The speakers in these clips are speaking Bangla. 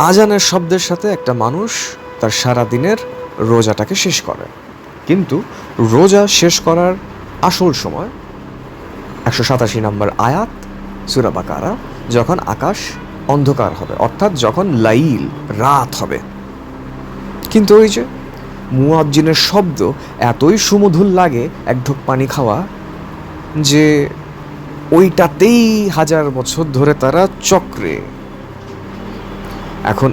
আজানের শব্দের সাথে একটা মানুষ তার সারা দিনের রোজাটাকে শেষ করে, কিন্তু রোজা শেষ করার আসল সময় 187 নম্বর আয়াত সূরা বাকারা, যখন আকাশ অন্ধকার হবে, অর্থাৎ যখন লাইল রাত হবে। কিন্তু ওই যে মুয়াজ্জিনের শব্দ এতই সুমধুর লাগে এক ঢোক পানি খাওয়া, যে ওইটাতেই 1000 বছর ধরে তারা চক্রে। এখন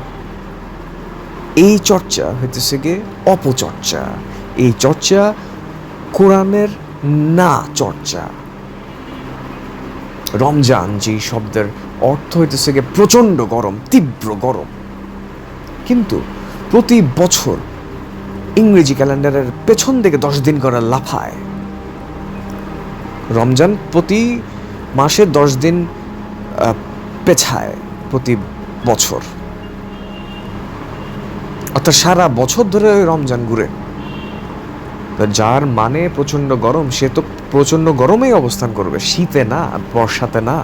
এই চর্চা হইতেছে গিয়ে অপচর্চা, এই চর্চা কোরআনের না চর্চা। রমজান যে শব্দের অর্থ হইতেছে গিয়ে প্রচণ্ড গরম, তীব্র গরম, কিন্তু প্রতি বছর ইংরেজি ক্যালেন্ডারের পেছন দিকে 10 দিন করে লাফায়। রমজান প্রতি মাসে 10 দিন পেছায় প্রতি বছর, অর্থাৎ সারা বছর ধরে রমজান ঘুরে। যার মানে প্রচণ্ড গরম, সে তো প্রচণ্ড গরমেই অবস্থান করবে, শীতে না, বর্ষাতে না।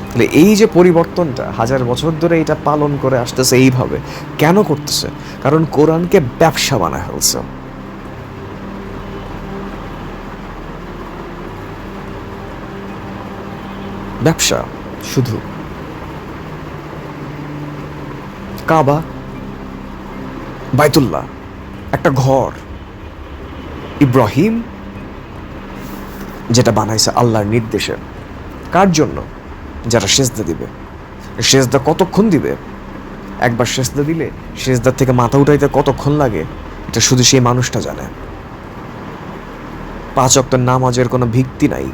তাহলে এই যে পরিবর্তনটা 1000 বছর ধরে এটা পালন করে আসতেছে এইভাবে, কেন করতেছে? কারণ কোরআনকে ব্যবসা বানায় ফেলছে। ব্যবসা শুধু কাবা, বাইতুল্লাহ, একটা ঘর, ইব্রাহিম যেটা বানাইছে আল্লাহর নির্দেশে। কার জন্য? যারা সেজদা দিবে। সেজদা কতক্ষণ দিবে? একবার সেজদা দিলে সেজদার থেকে মাথা উঠাইতে কতক্ষণ লাগে এটা শুধু সেই মানুষটা জানে। 5 ওয়াক্ত নামাজের কোনো ভিত্তি নাই,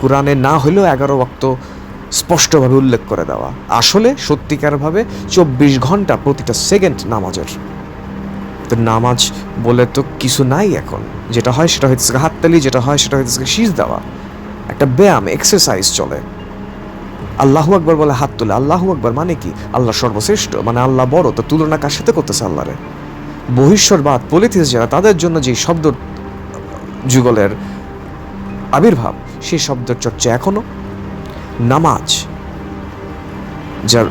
কোরআনে না হলেও 11 ওয়াক্ত স্পষ্টভাবে উল্লেখ করে দেওয়া। আসলে সত্যিকারভাবে 24 ঘন্টা প্রতিটা সেকেন্ড নামাজের। তো নামাজ বলে তো কিছু নাই এখন। যেটা হয় সেটা হইতেছে হাততালি, যেটা হয় সেটা হইতেছে শীষ দেওয়া, একটা ব্যায়াম, এক্সারসাইজ চলে। আল্লাহু আকবার বলে হাত তুলে, আল্লাহু আকবার মানে কি? আল্লাহ সর্বশ্রেষ্ঠ, মানে আল্লাহ বড়। তো তুলনা কার সাথে করতেছে? আল্লাহরে। বহিঃশ্বরবাদ, পলিথিস যারা, তাদের জন্য যে শব্দ যুগলের আবির্ভাব, সেই শব্দের চর্চা এখনো। নামাজ যার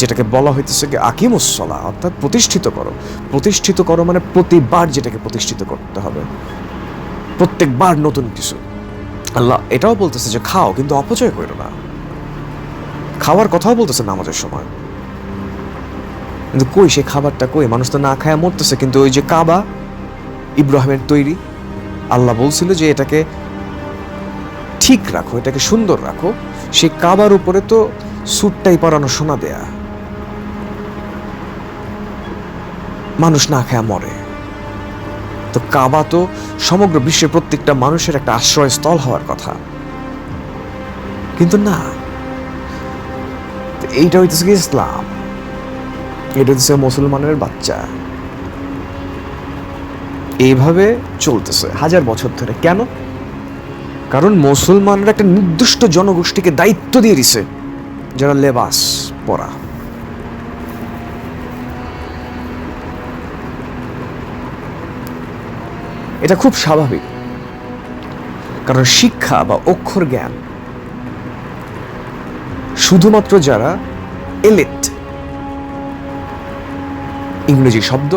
যেটাকে বলা হইতেছে কি আকিমুসসালাহ, অর্থাৎ প্রতিষ্ঠিত করো। প্রতিষ্ঠিত করো মানে প্রতিবার যেটাকে প্রতিষ্ঠিত করতে হবে, প্রত্যেকবার নতুন কিছু। আল্লাহ এটাও বলতেছে যে খাও, কিন্তু অপচয় করো না। খাওয়ার কথাও বলতেছে নামাজের সময়, কিন্তু কই সেই খাবারটা কই? মানুষ তো না খায় মরতেছে। কিন্তু ওই যে কাবা ইব্রাহিমের তৈরি, আল্লাহ বলছিল যে এটাকে ঠিক রাখো, এটাকে সুন্দর রাখো। সেই কাবার উপরে তো সুটটাই পরানো, সোনা দেয়া। মানুষ না খায় মরে। তো কাবা তো সমগ্র বিশ্বের প্রত্যেকটা মানুষের একটা আশ্রয়স্থল হওয়ার কথা, কিন্তু না। এইটা হইতেছে কি ইসলাম, এটা হচ্ছে মুসলমানের বাচ্চা। এইভাবে চলতেছে 1000 বছর ধরে। কেন? কারণ মুসলমানরা একটা নির্দিষ্ট জনগোষ্ঠীকে দায়িত্ব দিয়ে দিছে, যারা লেবাস পরা। এটা খুব স্বাভাবিক, কারণ শিক্ষা বা অক্ষর জ্ঞান শুধুমাত্র যারা এলিট, ইংরেজি শব্দ,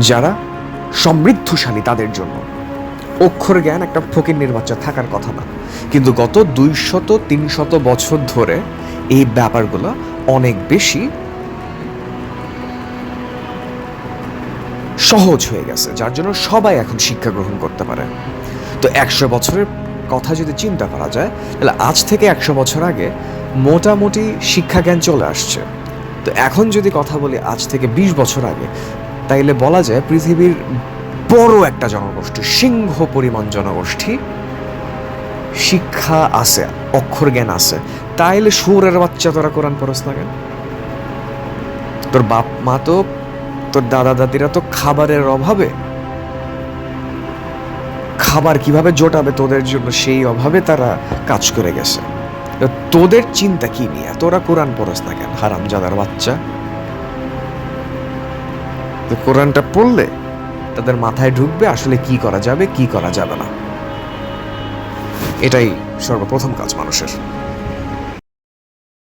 যারা সমৃদ্ধশালী, তাদের জন্য। অক্ষর জ্ঞান একটা ফকিন্নির বাচ্চা থাকার কথা না। কিন্তু গত 200-300 বছর ধরে এই ব্যাপারগুলো অনেক বেশি সহজ হয়ে গেছে, যার জন্য সবাই এখন শিক্ষা গ্রহণ করতে পারে। তো 100 বছরের কথা যদি চিন্তা করা যায়, তাহলে আজ থেকে 100 বছর আগে মোটামুটি শিক্ষা জ্ঞান চলে আসছে। তো এখন যদি কথা বলি আজ থেকে 20 বছর আগে, তাইলে বলা যায় পৃথিবীর বড় একটা জনগোষ্ঠী, সিংহ পরিমাণ জনগোষ্ঠী শিক্ষা আছে, অক্ষর জ্ঞান আছে। তাইলে সুরের বাচ্চা তোরা কোরআন পড়স না কেন? তোর বাপ মা তো, তোর দাদা দাদিরা তো খাবারের অভাবে, খাবার কিভাবে জোটাবে তোদের জন্য সেই অভাবে তারা কাজ করে গেছে। তোদের চিন্তা কি নিয়ে তোরা কোরআন পড়স না কেন? হারামজাদার বাচ্চা। কোরআনটা পড়লে তাদের মাথায় ঢুকবে আসলে কি করা যাবে, কি করা যাবে না। এটাই সর্বপ্রথম কাজ মানুষের।